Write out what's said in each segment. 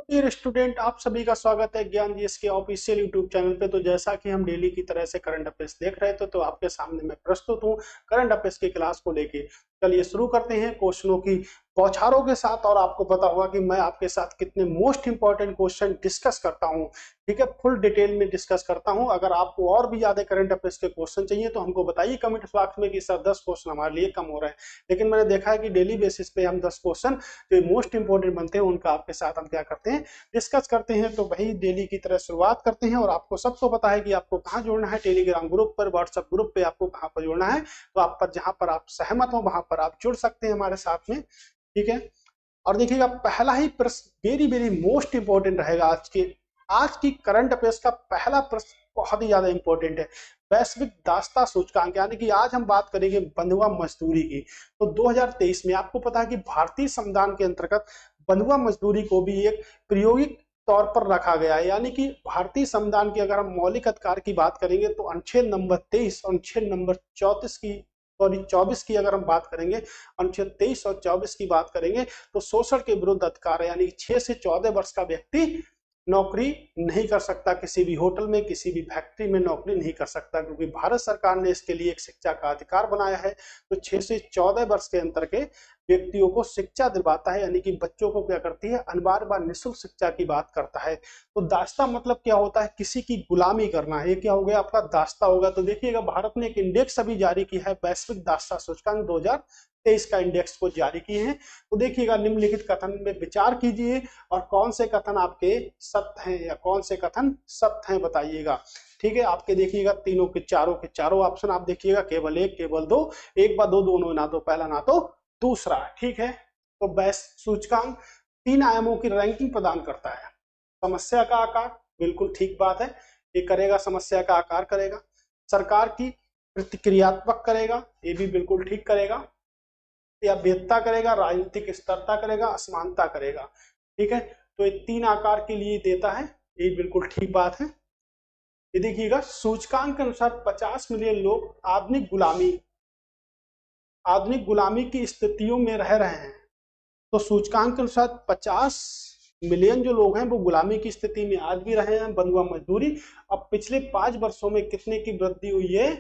Dear student, आप सभी का स्वागत है ज्ञान जीएस के ऑफिशियल यूट्यूब चैनल पे। तो जैसा कि हम डेली की तरह से करंट अफेयर्स देख रहे थे, तो आपके सामने मैं प्रस्तुत हूँ करंट अफेयर्स की क्लास को लेके। चलिए शुरू करते हैं क्वेश्चनों की बौछारों के साथ। और आपको पता होगा कि मैं आपके साथ कितने मोस्ट इंपॉर्टेंट क्वेश्चन डिस्कस करता हूँ, ठीक है, फुल डिटेल में डिस्कस करता हूँ। अगर आपको और भी ज्यादा करंट अफेयर्स के क्वेश्चन चाहिए तो हमको बताइए कमेंट बॉक्स में कि सर 10 क्वेश्चन हमारे लिए कम हो रहे हैं। लेकिन मैंने देखा है कि डेली बेसिस पे हम 10 क्वेश्चन जो मोस्ट इंपॉर्टेंट बनते हैं उनका आपके साथ हम क्या करते हैं, डिस्कस करते हैं। तो वही डेली की तरह शुरुआत करते हैं। और आपको सबको पता है कि आपको कहाँ जुड़ना है, टेलीग्राम ग्रुप पर, व्हाट्सएप ग्रुप पे आपको कहाँ पर जुड़ना है। तो आप पर जहां पर आप सहमत हो वहां पर आप जुड़ सकते हैं हमारे साथ में, ठीक है। और देखिएगा पहला ही प्रश्न वेरी वेरी मोस्ट इंपॉर्टेंट रहेगा। आज की करंट अफेयर्स का पहला प्रश्न बहुत ही ज्यादा इंपॉर्टेंट है। वैश्विक दासता सूचकांक, यानी कि आज हम बात करेंगे बंधुआ मजदूरी की। तो 2023 में आपको पता है कि भारतीय संविधान के अंतर्गत बंधुआ मजदूरी को भी एक प्रायोगिक तौर पर रखा गया है। यानी कि भारतीय संविधान की अगर हम मौलिक अधिकार की बात करेंगे तो अनुच्छेद नंबर 23 और अनुच्छेद नंबर 34 की, सॉरी 24 की अगर हम बात करेंगे, अनुच्छेद 23 और 24 की बात करेंगे तो शोषण के विरुद्ध अधिकार है। यानी 6 से 14 वर्ष का व्यक्ति नौकरी नहीं कर सकता, किसी भी होटल में, किसी भी फैक्ट्री में नौकरी नहीं कर सकता, क्योंकि भारत सरकार ने इसके लिए एक शिक्षा का अधिकार बनाया है। तो 6 से 14 वर्ष के अंतर के व्यक्तियों को शिक्षा दिलवाता है, यानी कि बच्चों को क्या करती है, अनिवार्य व निःशुल्क शिक्षा की बात करता है। तो दास्ता मतलब क्या होता है, किसी की गुलामी करना है। ये क्या हो गया आपका दास्ता होगा। तो देखिएगा भारत ने एक इंडेक्स अभी जारी किया है, वैश्विक दास्ता सूचकांक 2023 का इंडेक्स को जारी किए हैं। तो देखिएगा निम्नलिखित कथन में विचार कीजिए और कौन से कथन आपके सत्य हैं या कौन से कथन सत्य हैं बताइएगा, ठीक है। आपके देखिएगा तीनों के चारों ऑप्शन आप देखिएगा, केवल एक, केवल दो, एक बा दो, दोनों ना तो पहला ना तो दूसरा, ठीक है। तो बैस सूचकांक 3 आयामों की रैंकिंग प्रदान करता है। समस्या का आकार, बिल्कुल ठीक बात है, ये करेगा, समस्या का आकार करेगा। सरकार की प्रतिक्रियात्मक करेगा, ये भी बिल्कुल ठीक करेगा। या भेदता करेगा, राजनीतिक स्थिरता करेगा, असमानता करेगा, ठीक है। तो ये 3 आकार के लिए देता है, ये बिल्कुल ठीक बात है। ये देखिएगा सूचकांक के अनुसार 50 मिलियन लोग आधुनिक गुलामी की स्थितियों में रह रहे हैं। तो सूचकांक के अनुसार 50 मिलियन जो लोग हैं वो गुलामी की स्थिति में आज भी रहे हैं, बंधुआ मजदूरी। अब पिछले 5 वर्षों में कितने की वृद्धि हुई है,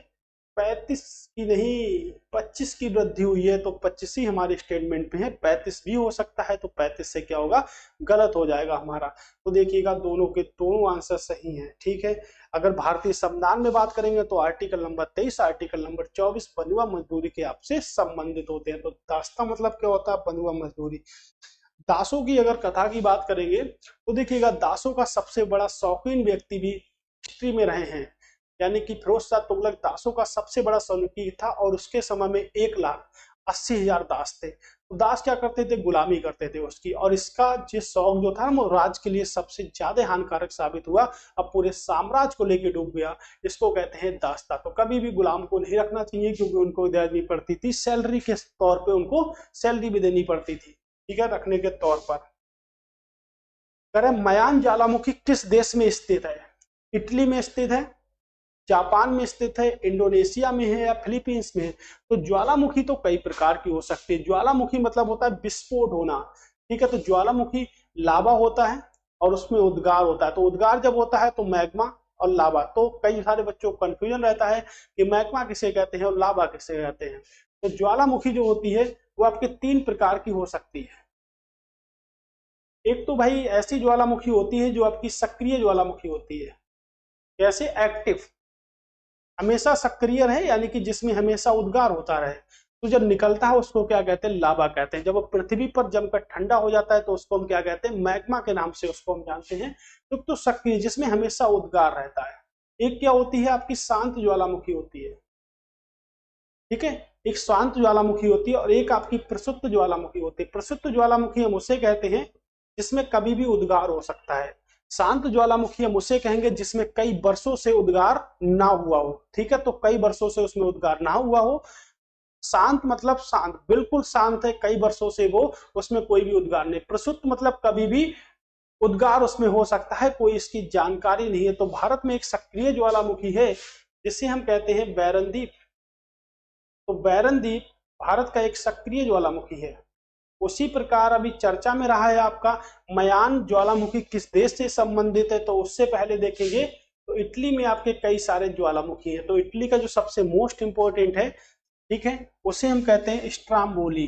35 की नहीं 25 की वृद्धि हुई है। तो 25 ही हमारे स्टेटमेंट में है, 35 भी हो सकता है। तो 35 से क्या होगा, गलत हो जाएगा हमारा। तो देखिएगा दोनों के दोनों आंसर सही हैं, ठीक है। अगर भारतीय संविधान में बात करेंगे तो आर्टिकल नंबर 23, आर्टिकल नंबर 24 बंधुआ मजदूरी के आपसे संबंधित होते हैं। तो दास्ता मतलब क्या होता है, बंधुआ मजदूरी। दासों की अगर कथा की बात करेंगे तो देखिएगा दासों का सबसे बड़ा शौकीन व्यक्ति भी हिस्ट्री में रहे हैं। यानी कि फिरोज शाह तुगलक दासों का सबसे बड़ा शौकीन था और उसके समय में 1,80,000 दास थे। तो दास क्या करते थे, गुलामी करते थे उसकी। और इसका जो शौक जो था वो राज्य के लिए सबसे ज्यादा हानिकारक साबित हुआ। अब पूरे साम्राज्य को लेकर डूब गया। इसको कहते हैं दास्ता। तो कभी भी गुलाम को नहीं रखना चाहिए, क्योंकि उनको देनी पड़ती थी सैलरी के तौर पर, उनको सैलरी भी देनी पड़ती थी, ठीक है, रखने के तौर पर। करें मयान ज्वालामुखी किस देश में स्थित है, इटली में स्थित है, जापान में स्थित है, इंडोनेशिया में है या फिलीपींस में है। तो ज्वालामुखी तो कई प्रकार की हो सकती है। ज्वालामुखी मतलब होता है विस्फोट होना, ठीक है। तो ज्वालामुखी लावा होता है और उसमें उद्गार होता है। तो उद्गार जब होता है तो मैग्मा और लावा। तो कई सारे बच्चों को कंफ्यूजन रहता है कि मैग्मा किसे कहते हैं और लावा किसे कहते हैं। तो ज्वालामुखी जो होती है वो आपके 3 प्रकार की हो सकती है। एक तो भाई ऐसी ज्वालामुखी होती है जो आपकी सक्रिय ज्वालामुखी होती है। कैसे, एक्टिव, हमेशा सक्रिय रहे, यानी कि जिसमें हमेशा उद्गार होता रहे। तो जब निकलता है उसको क्या कहते हैं, लावा कहते हैं। जब वो पृथ्वी पर जमकर ठंडा हो जाता है तो उसको हम क्या कहते हैं, मैग्मा के नाम से उसको हम जानते हैं। तो सक्रिय, जिसमें हमेशा उद्गार रहता है। एक क्या होती है, आपकी शांत ज्वालामुखी होती है, ठीक है। एक शांत ज्वालामुखी होती है और एक आपकी प्रसुप्त ज्वालामुखी होती है। प्रसुप्त ज्वालामुखी हम उसे कहते हैं जिसमें कभी भी उद्गार हो सकता है। शांत ज्वालामुखी हम उसे कहेंगे जिसमें कई वर्षों से उद्गार ना हुआ हो, ठीक है। तो कई वर्षों से उसमें उद्गार ना हुआ हो। शांत मतलब शांत, बिल्कुल शांत है, कई वर्षों से वो उसमें कोई भी उद्गार नहीं। प्रसुप्त मतलब कभी भी उद्गार उसमें हो सकता है, कोई इसकी जानकारी नहीं है। तो भारत में एक सक्रिय ज्वालामुखी है जिसे हम कहते हैं बैरनदीप। तो बैरनदीप भारत का एक सक्रिय ज्वालामुखी है। उसी प्रकार अभी चर्चा में रहा है आपका मयान ज्वालामुखी किस देश से संबंधित है, तो उससे पहले देखेंगे तो इटली में आपके कई सारे ज्वालामुखी हैं। तो इटली का जो सबसे मोस्ट इंपोर्टेंट है, ठीक है, उसे हम कहते हैं स्ट्राम्बोली।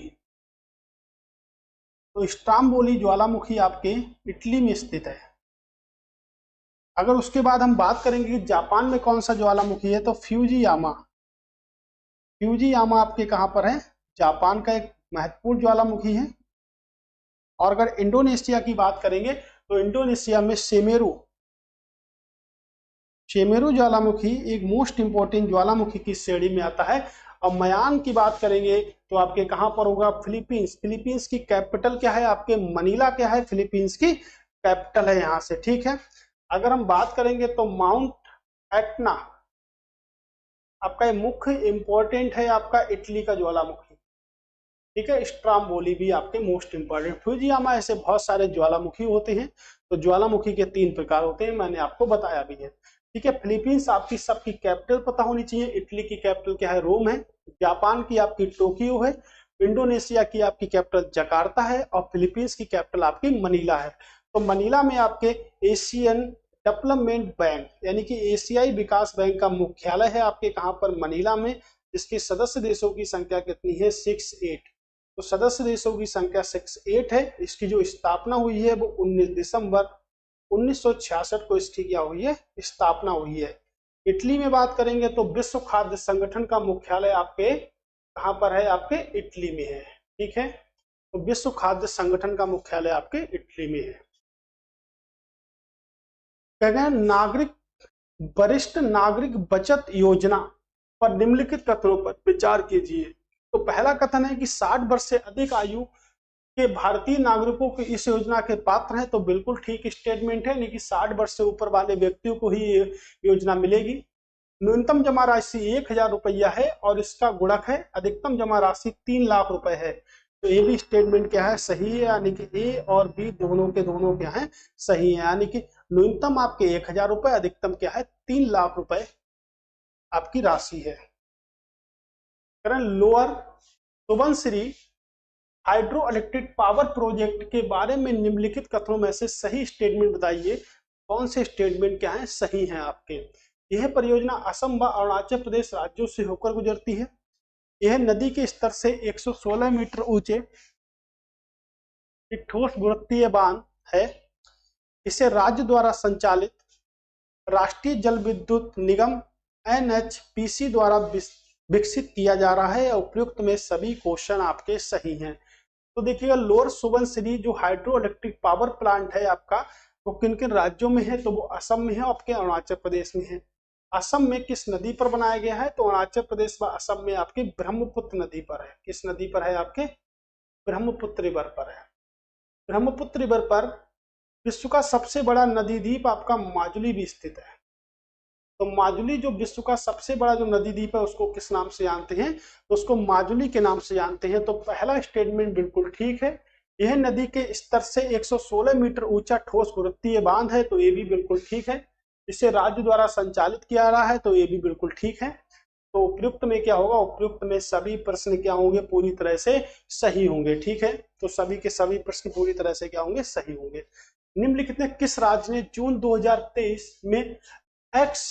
तो स्ट्राम्बोली ज्वालामुखी आपके इटली में स्थित है। अगर उसके बाद हम बात करेंगे कि जापान में कौन सा ज्वालामुखी है, तो फ्यूजियामा। फ्यूजियामा आपके कहां पर है, जापान का एक महत्वपूर्ण ज्वालामुखी है। और अगर इंडोनेशिया की बात करेंगे तो इंडोनेशिया में सेमेरू, सेमेरू ज्वालामुखी एक मोस्ट इंपोर्टेंट ज्वालामुखी की श्रेणी में आता है। और मयान की बात करेंगे तो आपके कहां पर होगा, फिलीपींस। फिलीपींस की कैपिटल क्या है आपके, मनीला क्या है, फिलीपींस की कैपिटल है यहां से, ठीक है। अगर हम बात करेंगे तो माउंट एटना आपका मुख्य इंपॉर्टेंट है आपका इटली का ज्वालामुखी, ठीक है। स्ट्राम्बोली भी आपके मोस्ट इंपॉर्टेंट। फ्यूजियामा ऐसे बहुत सारे ज्वालामुखी होते हैं। तो ज्वालामुखी के 3 प्रकार होते हैं, मैंने आपको बताया भी है, ठीक है। फिलीपींस आपकी सबकी कैपिटल पता होनी चाहिए। इटली की कैपिटल क्या है, रोम है। जापान की आपकी टोक्यो है। इंडोनेशिया की आपकी कैपिटल जकार्ता है। और फिलीपींस की कैपिटल आपकी मनीला है। तो मनीला में आपके एशियन डेवलपमेंट बैंक यानी कि एशियाई विकास बैंक का मुख्यालय है आपके कहां पर, मनीला में। इसके सदस्य देशों की संख्या कितनी है, 68। तो सदस्य देशों की संख्या 68 है। इसकी जो स्थापना हुई है वो 19 दिसंबर 1966 को इसकी क्या हुई है, स्थापना हुई है। इटली में बात करेंगे तो विश्व खाद्य संगठन का मुख्यालय आपके कहां पर है, आपके इटली में है, ठीक है। तो विश्व खाद्य संगठन का मुख्यालय आपके इटली में है। नागरिक वरिष्ठ नागरिक बचत योजना पर निम्नलिखित कथनों पर विचार कीजिए। तो पहला कथन है कि 60 वर्ष से अधिक आयु के भारतीय नागरिकों को इस योजना के पात्र हैं। तो बिल्कुल ठीक स्टेटमेंट है, लेकिन 60 वर्ष से ऊपर वाले व्यक्तियों को ही ये योजना मिलेगी। न्यूनतम जमा राशि 1000 रुपया है और इसका गुणक है अधिकतम जमा राशि 3 लाख रुपए है। तो ये भी स्टेटमेंट क्या है, सही है, यानी कि ए और बी दोनों के दोनों क्या है, सही है। यानी कि न्यूनतम आपके 1000 रुपए, अधिकतम क्या है, 3 लाख रुपए आपकी राशि है। Lower Subansiri hydro electric power project के बारे में निम्नलिखित कथनों में से सही स्टेटमेंट बताइए। कौन से स्टेटमेंट क्या है, सही है आपके। यह परियोजना असम व अरुणाचल प्रदेश राज्यों से होकर गुजरती है। यह नदी के स्तर से 116 मीटर ऊंचे एक ठोस गुरुत्वीय बांध है। इसे राज्य द्वारा संचालित राष्ट्रीय जल विद्युत निगम NHPC द्वारा विकसित किया जा रहा है। उपयुक्त में सभी क्वेश्चन आपके सही हैं। तो देखिएगा, लोअर सुबनसिरी जो हाइड्रो इलेक्ट्रिक पावर प्लांट है आपका, वो किन किन राज्यों में है, तो वो असम में है, आपके अरुणाचल प्रदेश में है। असम में किस नदी पर बनाया गया है, तो अरुणाचल प्रदेश व असम में आपके ब्रह्मपुत्र नदी पर है। किस नदी पर है, आपके ब्रह्मपुत्र रिवर पर है। ब्रह्मपुत्र रिवर पर विश्व का सबसे बड़ा नदी द्वीप आपका माजुली भी स्थित है। तो माजुली जो विश्व का सबसे बड़ा जो नदी द्वीप है, उसको किस नाम से जानते हैं, तो उसको माजुली के नाम से जानते हैं। तो पहला स्टेटमेंट बिल्कुल ठीक है। यह नदी के स्तर से 116 मीटर ऊंचा ठोस गुरुत्वीय बांध है। तो ये भी बिल्कुल ठीक है। इसे राज्य द्वारा संचालित किया रहा है। तो ये भी बिल्कुल ठीक है। तो उपयुक्त में क्या होगा, उपयुक्त में सभी प्रश्न क्या होंगे, पूरी तरह से सही होंगे, ठीक है। तो सभी के सभी प्रश्न पूरी तरह से क्या होंगे, सही होंगे। निम्नलिखित में किस राज्य ने जून 2023 में एक्स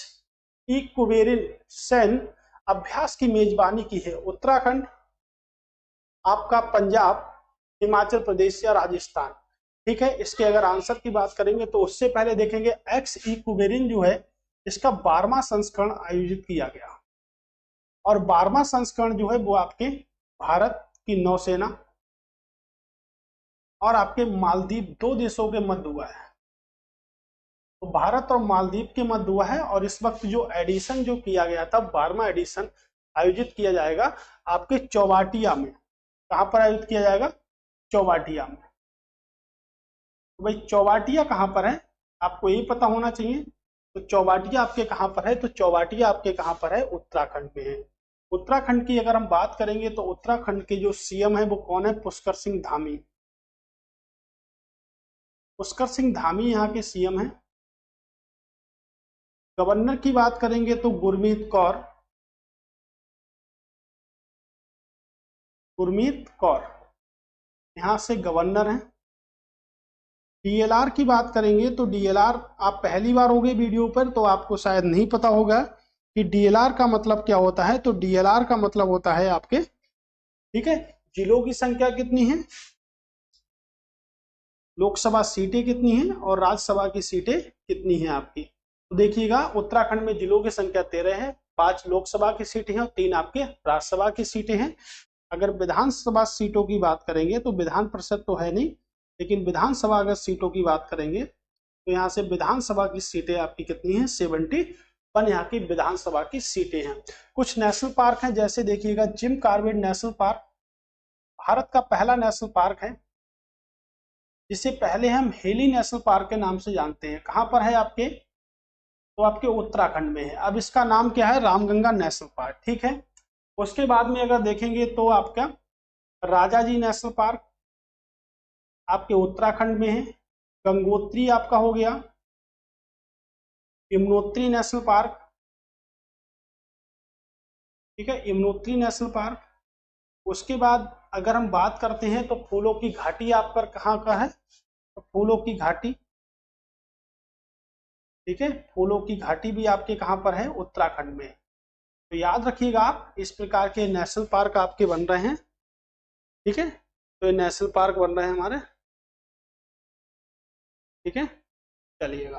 इक्वेरिन सैन अभ्यास की मेजबानी की है? उत्तराखंड, आपका पंजाब, हिमाचल प्रदेश या राजस्थान, ठीक है। इसके अगर आंसर की बात करेंगे तो उससे पहले देखेंगे एक्स इक्वेरिन जो है, इसका 12वां संस्करण आयोजित किया गया। और 12वां संस्करण जो है वो आपके भारत की नौसेना और आपके मालदीव दो देशों के मध्य हुआ है। तो भारत और मालदीव के मध्य हुआ है। और इस वक्त जो एडिशन जो किया गया था, 12वां एडिशन आयोजित किया जाएगा आपके चौवाटिया में। कहां पर आयोजित किया जाएगा, चौवाटिया में। तो भाई चौवाटिया कहां पर है, आपको यही पता होना चाहिए। तो चौवाटिया आपके कहां पर है, तो चौवाटिया आपके कहां पर है, उत्तराखंड में है। उत्तराखंड की अगर हम बात करेंगे तो उत्तराखंड के जो सीएम है वो कौन है, पुष्कर सिंह धामी। पुष्कर सिंह धामी यहाँ के सीएम है। गवर्नर की बात करेंगे तो गुरमीत कौर, गुरमीत कौर। यहाँ से गवर्नर है। डीएलआर की बात करेंगे तो डीएलआर, आप पहली बार हो गए वीडियो पर तो आपको शायद नहीं पता होगा कि डीएलआर का मतलब क्या होता है। तो डीएलआर का मतलब होता है आपके, ठीक है, जिलों की संख्या कितनी है, लोकसभा सीटें कितनी हैं और राज्यसभा की सीटें कितनी हैं आपकी। तो देखिएगा उत्तराखंड में जिलों की संख्या 13 है, 5 लोकसभा की सीटें हैं और 3 आपके राज्यसभा की सीटें हैं। अगर विधानसभा सीटों की बात करेंगे तो विधान परिषद तो है नहीं, लेकिन विधानसभा अगर सीटों की बात करेंगे तो यहाँ से विधानसभा की सीटें आपकी कितनी हैं, 71 यहाँ की विधानसभा की सीटें हैं। कुछ नेशनल पार्क हैं, जैसे देखिएगा Jim Corbett national park Bharat का पहला नेशनल पार्क है, जिसे पहले हम हेली नेशनल पार्क के नाम से जानते हैं। कहां पर है आपके, तो आपके उत्तराखंड में है। अब इसका नाम क्या है, रामगंगा नेशनल पार्क, ठीक है। उसके बाद में अगर देखेंगे तो आपका राजाजी नेशनल पार्क आपके उत्तराखंड में है। गंगोत्री आपका हो गया, यमुनोत्री नेशनल पार्क, ठीक है, यमुनोत्री नेशनल पार्क। उसके बाद अगर हम बात करते हैं तो फूलों की घाटी आप पर कहाँ का है, तो फूलों की घाटी, ठीक है, फूलों की घाटी भी आपके कहाँ पर है, उत्तराखंड में। तो याद रखिएगा आप, इस प्रकार के नेशनल पार्क आपके बन रहे हैं, ठीक है। तो ये नेशनल पार्क बन रहे हैं हमारे, ठीक है, चलिएगा।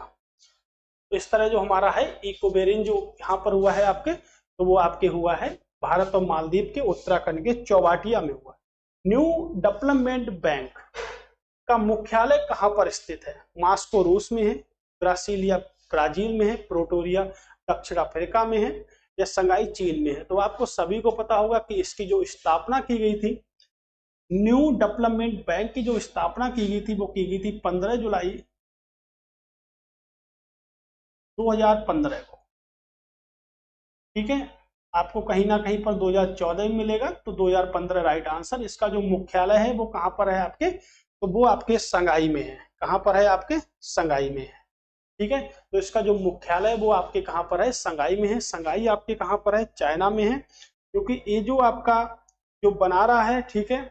तो इस तरह जो हमारा है इकोबेरिन जो यहाँ पर हुआ है आपके, तो वो आपके हुआ है भारत और मालदीव के उत्तराखंड के चौबाटिया में हुआ। न्यू डेवलपमेंट बैंक का मुख्यालय कहाँ पर स्थित है, मास्को रूस में है, ब्रासीलिया ब्राजील में है, प्रोटोरिया दक्षिण अफ्रीका में है, या संगाई चीन में है। तो आपको सभी को पता होगा कि इसकी जो स्थापना की गई थी, न्यू डेवलपमेंट बैंक की जो स्थापना की गई थी वो की गई थी 15 जुलाई 2015 को, ठीक है। आपको कहीं ना कहीं पर 2014 में मिलेगा, तो 2015 राइट आंसर। इसका जो मुख्यालय है वो कहां पर है आपके, तो वो आपके संगाई में है। कहां पर है आपके, संगाई में है, ठीक है। तो इसका जो मुख्यालय वो आपके कहां पर है, संगाई में है। संगाई आपके कहां पर है, चाइना में है। क्योंकि ये जो आपका जो बना रहा है, ठीक है,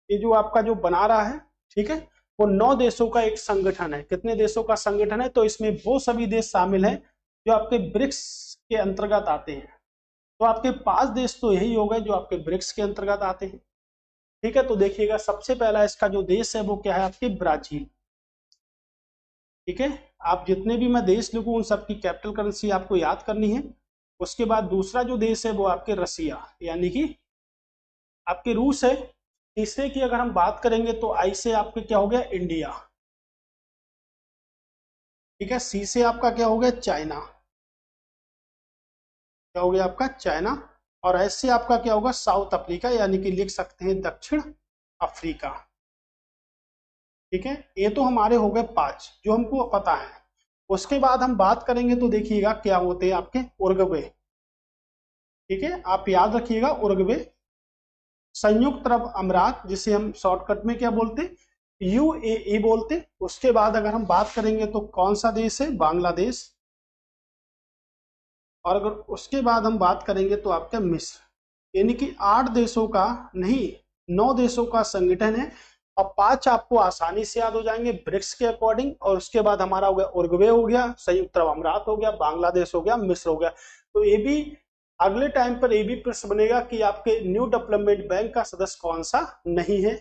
ये जो आपका जो बना रहा है, ठीक है, वो 9 देशों का एक संगठन है। कितने देशों का संगठन है, तो इसमें वो सभी देश शामिल हैं जो आपके ब्रिक्स के अंतर्गत आते हैं। तो आपके 5 देश तो यही हो गए जो आपके ब्रिक्स के अंतर्गत आते हैं, ठीक है। तो देखिएगा सबसे पहला इसका जो देश है वो क्या है आपके, ब्राजील, ठीक है। आप जितने भी मैं देश लिखूं उन सबकी कैपिटल करेंसी आपको याद करनी है। उसके बाद दूसरा जो देश है वो आपके रसिया यानी कि आपके रूस है। तीसरे की अगर हम बात करेंगे तो आई से आपके क्या हो गया, इंडिया, ठीक है। सी से आपका क्या हो गया, चाइना, क्या हो गया आपका, चाइना। और एस से आपका क्या होगा, साउथ अफ्रीका यानी कि लिख सकते हैं दक्षिण अफ्रीका, ठीक है। ये तो हमारे हो गए 5 जो हमको पता है। उसके बाद हम बात करेंगे तो देखिएगा क्या होते हैं आपके, उरुग्वे, ठीक है। आप याद रखिएगा उरुग्वे, संयुक्त अरब अमीरात जिसे हम शॉर्टकट में क्या बोलते हैं, यूएई बोलते। उसके बाद अगर हम बात करेंगे तो कौन सा देश है, बांग्लादेश। और अगर उसके बाद हम बात करेंगे तो आपका मिस्र। यानी कि 8 देशों का नहीं, 9 देशों का संगठन है। और 5 आपको आसानी से याद हो जाएंगे ब्रिक्स के अकॉर्डिंग। और उसके बाद हमारा हो गया उरुग्वे हो गया, संयुक्त अरब अमीरात हो गया, बांग्लादेश हो गया, मिस्र हो गया। तो ये भी अगले टाइम पर ये भी प्रश्न बनेगा कि आपके न्यू डेवलपमेंट बैंक का सदस्य कौन सा नहीं है,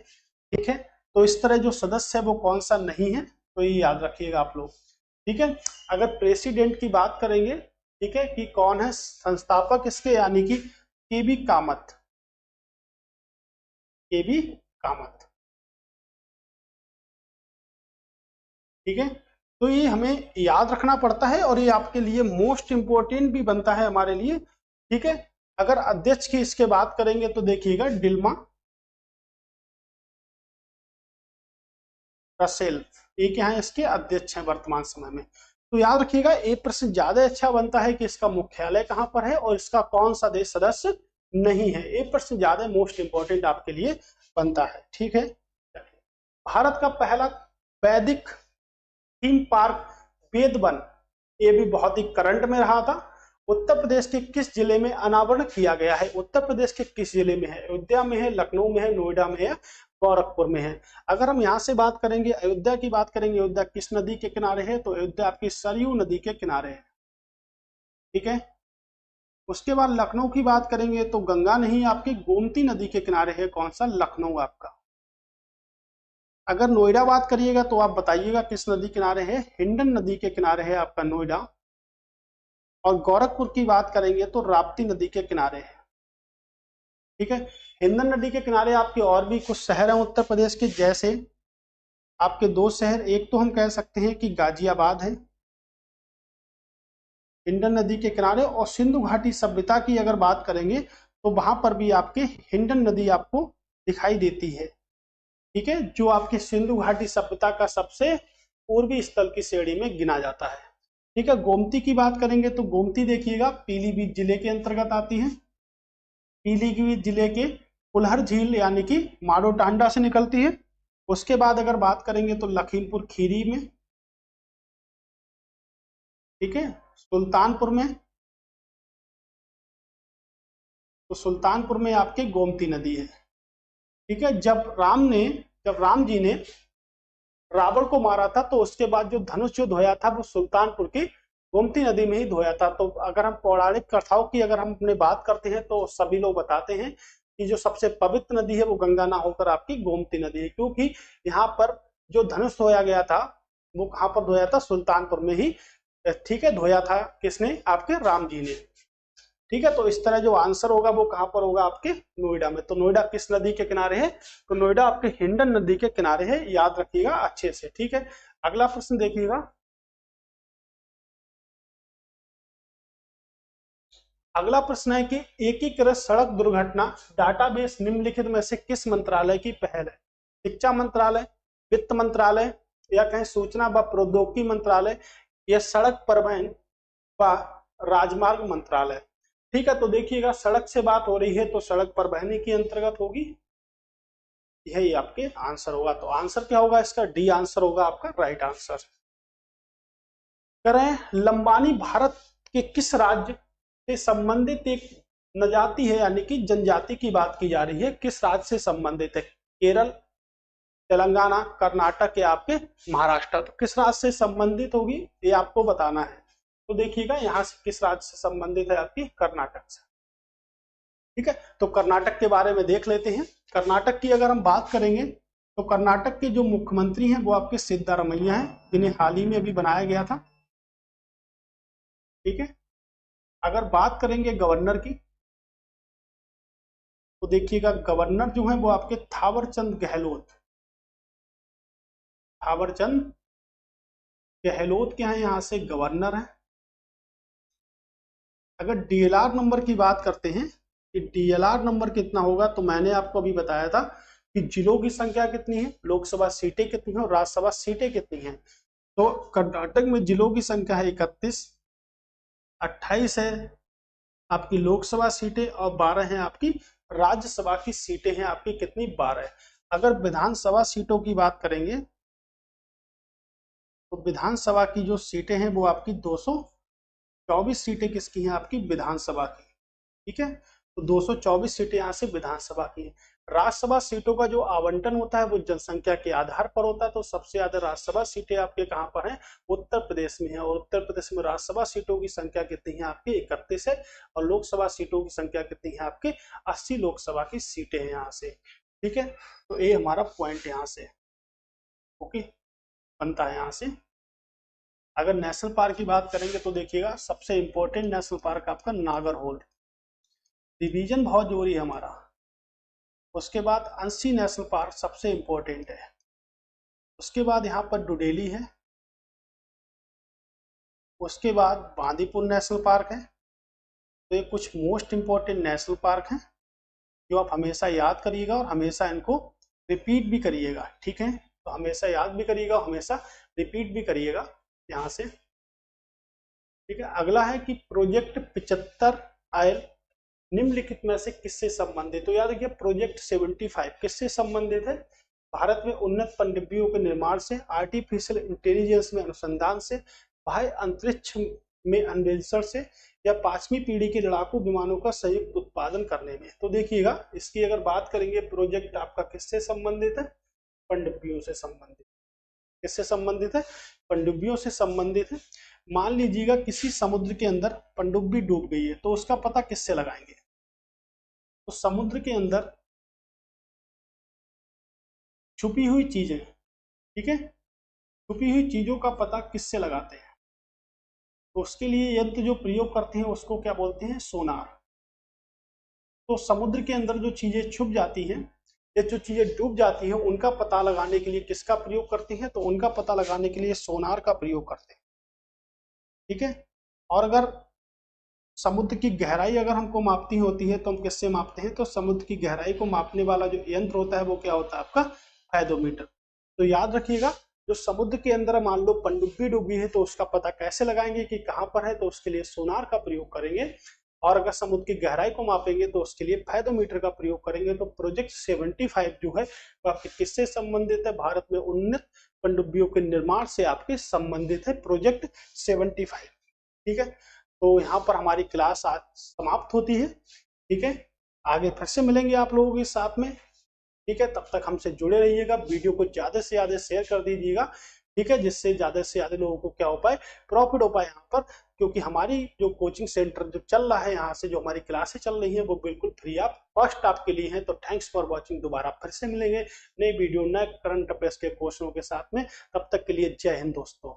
ठीक है। तो इस तरह जो सदस्य है वो कौन सा नहीं है, तो ये याद रखिएगा आप लोग, ठीक है। अगर प्रेसिडेंट की बात करेंगे, ठीक है, कि कौन है संस्थापक इसके, यानी कि केबी कामत, केबी कामत, ठीक है। तो ये हमें याद रखना पड़ता है और ये आपके लिए मोस्ट इंपोर्टेंट भी बनता है हमारे लिए, ठीक है। अगर अध्यक्ष की इसके बात करेंगे तो देखिएगा डिल्मा रसेल, ये क्या है, इसके अध्यक्ष हैं वर्तमान समय में। तो याद रखिएगा ये प्रश्न ज्यादा अच्छा बनता है कि इसका मुख्यालय कहां पर है और इसका कौन सा देश सदस्य नहीं है। ये प्रश्न ज्यादा मोस्ट इंपोर्टेंट आपके लिए बनता है, ठीक है। भारत का पहला वैदिक थीम पार्क वेदवन, ये भी बहुत ही करंट में रहा था। उत्तर प्रदेश के किस जिले में अनावरण किया गया है, उत्तर प्रदेश के किस जिले में है, अयोध्या में है, लखनऊ में है, नोएडा में है, गोरखपुर में है। अगर हम यहाँ से बात करेंगे, अयोध्या की बात करेंगे, अयोध्या किस नदी के किनारे है, तो अयोध्या आपकी सरयू नदी के किनारे है। ठीक है, उसके बाद लखनऊ की बात करेंगे तो गंगा नहीं, आपकी गोमती नदी के किनारे है। कौन सा? लखनऊ आपका। अगर नोएडा बात करिएगा तो आप बताइएगा किस नदी किनारे है, हिंडन नदी के किनारे है आपका नोएडा। और गोरखपुर की बात करेंगे तो राप्ती नदी के किनारे है। ठीक है, हिंडन नदी के किनारे आपके और भी कुछ शहर हैं उत्तर प्रदेश के, जैसे आपके दो शहर, एक तो हम कह सकते हैं कि गाजियाबाद है हिंडन नदी के किनारे, और सिंधु घाटी सभ्यता की अगर बात करेंगे तो वहां पर भी आपके हिंडन नदी आपको दिखाई देती है। ठीक है, जो आपके सिंधु घाटी सभ्यता का सबसे पूर्वी स्थल की श्रेणी में गिना जाता है। ठीक है, गोमती की बात करेंगे तो गोमती देखिएगा पीलीभीत जिले के अंतर्गत आती है। पीलीभीत जिले के कुल्हर झील यानी कि माडोटांडा से निकलती है। उसके बाद अगर बात करेंगे तो लखीमपुर खीरी में, ठीक है, सुल्तानपुर में, तो सुल्तानपुर में आपके गोमती नदी है। ठीक है, जब राम जी ने रावण को मारा था तो उसके बाद जो धनुष जो धोया था वो सुल्तानपुर की गोमती नदी में ही धोया था। तो अगर हम पौराणिक कथाओं की अगर हम अपने बात करते हैं तो सभी लोग बताते हैं कि जो सबसे पवित्र नदी है वो गंगा ना होकर आपकी गोमती नदी है, क्योंकि यहाँ पर जो धनुष धोया गया था वो कहाँ पर धोया था? सुल्तानपुर में ही। ठीक है, धोया था किसने? आपके राम जी ने। ठीक है, तो इस तरह जो आंसर होगा वो कहां पर होगा? आपके नोएडा में। तो नोएडा किस नदी के किनारे है? तो नोएडा आपके हिंडन नदी के किनारे है, याद रखिएगा अच्छे से। ठीक है, अगला प्रश्न देखिएगा। अगला प्रश्न है कि एकीकृत सड़क दुर्घटना डाटाबेस निम्नलिखित में से किस मंत्रालय की पहल है? शिक्षा मंत्रालय, वित्त मंत्रालय, या कहें सूचना व प्रौद्योगिकी मंत्रालय, या सड़क परिवहन व राजमार्ग मंत्रालय। ठीक है, तो देखिएगा सड़क से बात हो रही है तो सड़क परिवहन की अंतर्गत होगी, यही आपके आंसर होगा। तो आंसर क्या होगा इसका? डी आंसर होगा आपका राइट आंसर। करें, लंबानी भारत के किस राज्य से संबंधित एक नजाति है, यानी कि जनजाति की बात की जा रही है, किस राज्य से संबंधित है? केरल, तेलंगाना, कर्नाटक या आपके महाराष्ट्र। तो किस राज्य से संबंधित होगी ये आपको बताना है। तो देखिएगा यहाँ से किस राज्य से संबंधित है? आपकी कर्नाटक से। ठीक है, तो कर्नाटक के बारे में देख लेते हैं। कर्नाटक की अगर हम बात करेंगे तो कर्नाटक के जो मुख्यमंत्री हैं वो आपके सिद्धारमैया हैं, जिन्हें हाल ही में अभी बनाया गया था। ठीक है, अगर बात करेंगे गवर्नर की तो देखिएगा गवर्नर जो है वो आपके थावरचंद गहलोत, थावरचंद गहलोत के हैं यहाँ से गवर्नर हैं। अगर डीएलआर नंबर की बात करते हैं कि डीएलआर नंबर कितना होगा, तो मैंने आपको अभी बताया था कि जिलों की संख्या कितनी है, लोकसभा सीटें कितनी है और राज्यसभा सीटें कितनी है। तो कर्नाटक में जिलों की संख्या है 31, 28 है आपकी लोकसभा सीटें और 12 है आपकी राज्यसभा की सीटें हैं आपकी कितनी? 12। अगर विधानसभा सीटों की बात करेंगे तो विधानसभा की जो सीटें हैं वो आपकी 224 सीटें किसकी हैं? आपकी विधानसभा की। ठीक है, तो 224 सीटें यहाँ से विधानसभा की। राज्यसभा सीटों का जो आवंटन होता है वो जनसंख्या के आधार पर होता है। तो सबसे ज्यादा राज्यसभा सीटें आपके कहाँ पर हैं? उत्तर प्रदेश में है, और उत्तर प्रदेश में राज्यसभा सीटों की संख्या कितनी है? आपकी 31 है, और लोकसभा सीटों की संख्या कितनी है? आपके 80 लोकसभा की सीटें हैं यहाँ से। ठीक है, तो ये हमारा पॉइंट यहाँ से ओके बनता है यहाँ से। अगर नेशनल पार्क की बात करेंगे तो देखिएगा सबसे इंपॉर्टेंट नेशनल पार्क आपका नागरहोल, डिवीजन बहुत जरूरी है हमारा। उसके बाद अंशी नेशनल पार्क सबसे इंपॉर्टेंट है। उसके बाद यहाँ पर डुडेली है। उसके बाद बांदीपुर नेशनल पार्क है। तो ये कुछ मोस्ट इंपॉर्टेंट नेशनल पार्क हैं जो आप हमेशा याद करिएगा और हमेशा इनको रिपीट भी करिएगा। ठीक है, तो हमेशा याद भी करिएगा, हमेशा रिपीट भी करिएगा यहाँ से। ठीक है, अगला है कि प्रोजेक्ट 75 आयल निम्नलिखित में से किससे संबंधित? तो याद रखिए प्रोजेक्ट 75 किससे संबंधित है? भारत में उन्नत पनडुब्बियों के निर्माण से, आर्टिफिशियल इंटेलिजेंस में अनुसंधान से, बाह्य अंतरिक्ष में अन्वेषण से, या 5वीं पीढ़ी के लड़ाकू विमानों का संयुक्त उत्पादन करने में। तो देखिएगा, इसकी अगर बात करेंगे, प्रोजेक्ट आपका किससे संबंधित है? पनडुब्बियों से संबंधित। किससे संबंधित है? पनडुब्बियों से संबंधित है। मान लीजिएगा किसी समुद्र के अंदर पनडुब्बी डूब गई है, तो उसका पता किससे लगाएंगे? तो समुद्र के अंदर छुपी हुई चीजें, ठीक है, छुपी हुई चीजों का पता किससे लगाते हैं? तो उसके लिए यंत्र जो प्रयोग करते हैं उसको क्या बोलते हैं? सोनार। तो समुद्र के अंदर जो चीजें छुप जाती हैं या जो चीजें डूब जाती हैं, उनका पता लगाने के लिए किसका प्रयोग करते हैं? तो उनका पता लगाने के लिए सोनार का प्रयोग करते हैं, ठीक है। और अगर समुद्र की गहराई अगर हमको मापती होती है तो हम किससे मापते हैं? तो समुद्र की गहराई को मापने वाला जो यंत्र होता है वो क्या होता है? आपका फायदोमीटर। तो याद रखिएगा, जो समुद्र के अंदर मान लो पनडुब्बी डूबी है तो उसका पता कैसे लगाएंगे कि कहां पर है? तो उसके लिए सोनार का प्रयोग करेंगे। और अगर समुद्र की गहराई को मापेंगे तो उसके लिए फायदोमीटर का प्रयोग करेंगे। तो प्रोजेक्ट 75 जो है वो आपके किससे संबंधित है? भारत में उन्नत पनडुब्बियों के निर्माण से आपके संबंधित है प्रोजेक्ट 75, ठीक है। तो यहाँ पर हमारी क्लास आज समाप्त होती है, ठीक है। आगे फिर से मिलेंगे आप लोगों के साथ में, ठीक है। तब तक हमसे जुड़े रहिएगा, वीडियो को ज्यादा से ज्यादा शेयर कर दीजिएगा, ठीक है, जिससे ज्यादा से ज्यादा लोगों को क्या हो पाए? प्रॉफिट हो पाए यहाँ पर। क्योंकि हमारी जो कोचिंग सेंटर जो चल रहा है, यहाँ से जो हमारी क्लासें चल रही है वो बिल्कुल फ्री ऑफ कॉस्ट आपके लिए है। तो थैंक्स फॉर वॉचिंग। दोबारा फिर से मिलेंगे नई वीडियो, नए करंट अफेयर्स के क्वेश्चनों के साथ में। तब तक के लिए जय हिंद दोस्तों।